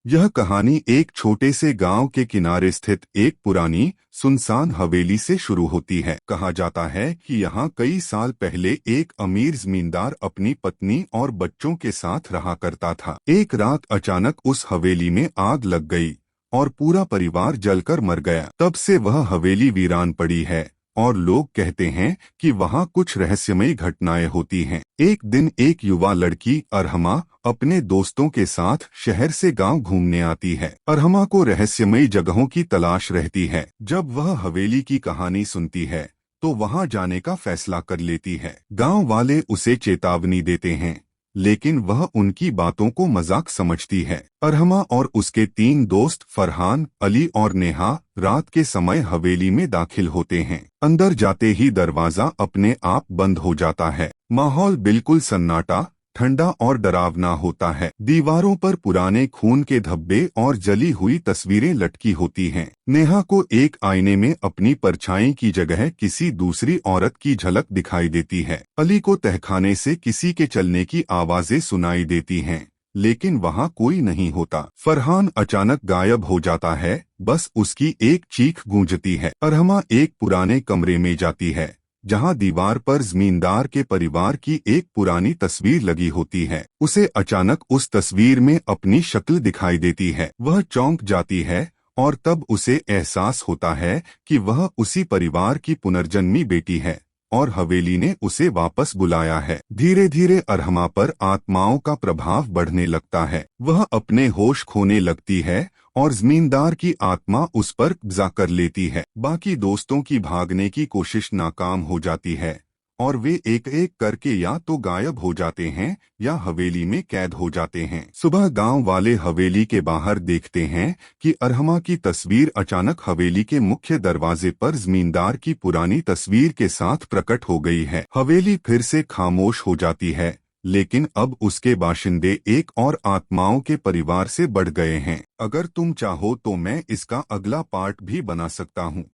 यह कहानी एक छोटे से गांव के किनारे स्थित एक पुरानी सुनसान हवेली से शुरू होती है। कहा जाता है कि यहाँ कई साल पहले एक अमीर जमींदार अपनी पत्नी और बच्चों के साथ रहा करता था। एक रात अचानक उस हवेली में आग लग गई और पूरा परिवार जलकर मर गया। तब से वह हवेली वीरान पड़ी है और लोग कहते हैं कि वहाँ कुछ रहस्यमयी घटनाएं होती हैं। एक दिन एक युवा लड़की अरहमा अपने दोस्तों के साथ शहर से गांव घूमने आती है। अरहमा को रहस्यमयी जगहों की तलाश रहती है। जब वह हवेली की कहानी सुनती है तो वहां जाने का फैसला कर लेती है। गांव वाले उसे चेतावनी देते हैं, लेकिन वह उनकी बातों को मजाक समझती है। अरहमा और उसके 3 दोस्त फरहान, अली और नेहा रात के समय हवेली में दाखिल होते हैं। अंदर जाते ही दरवाजा अपने आप बंद हो जाता है। माहौल बिल्कुल सन्नाटा, ठंडा और डरावना होता है। दीवारों पर पुराने खून के धब्बे और जली हुई तस्वीरें लटकी होती हैं। नेहा को एक आईने में अपनी परछाई की जगह किसी दूसरी औरत की झलक दिखाई देती है। अली को तहखाने से किसी के चलने की आवाजें सुनाई देती हैं, लेकिन वहाँ कोई नहीं होता। फरहान अचानक गायब हो जाता है, बस उसकी एक चीख गूंजती है। अरहमा एक पुराने कमरे में जाती है जहां दीवार पर जमींदार के परिवार की एक पुरानी तस्वीर लगी होती है। उसे अचानक उस तस्वीर में अपनी शक्ल दिखाई देती है। वह चौंक जाती है और तब उसे एहसास होता है कि वह उसी परिवार की पुनर्जन्मी बेटी है और हवेली ने उसे वापस बुलाया है। धीरे धीरे अरहमा पर आत्माओं का प्रभाव बढ़ने लगता है। वह अपने होश खोने लगती है और जमींदार की आत्मा उस पर कब्जा कर लेती है। बाकी दोस्तों की भागने की कोशिश नाकाम हो जाती है और वे एक एक करके या तो गायब हो जाते हैं या हवेली में कैद हो जाते हैं। सुबह गांव वाले हवेली के बाहर देखते हैं कि अरहमा की तस्वीर अचानक हवेली के मुख्य दरवाजे पर जमींदार की पुरानी तस्वीर के साथ प्रकट हो गई है। हवेली फिर से खामोश हो जाती है, लेकिन अब उसके बाशिंदे एक और आत्माओं के परिवार से बढ़ गए हैं। अगर तुम चाहो तो मैं इसका अगला पार्ट भी बना सकता हूँ।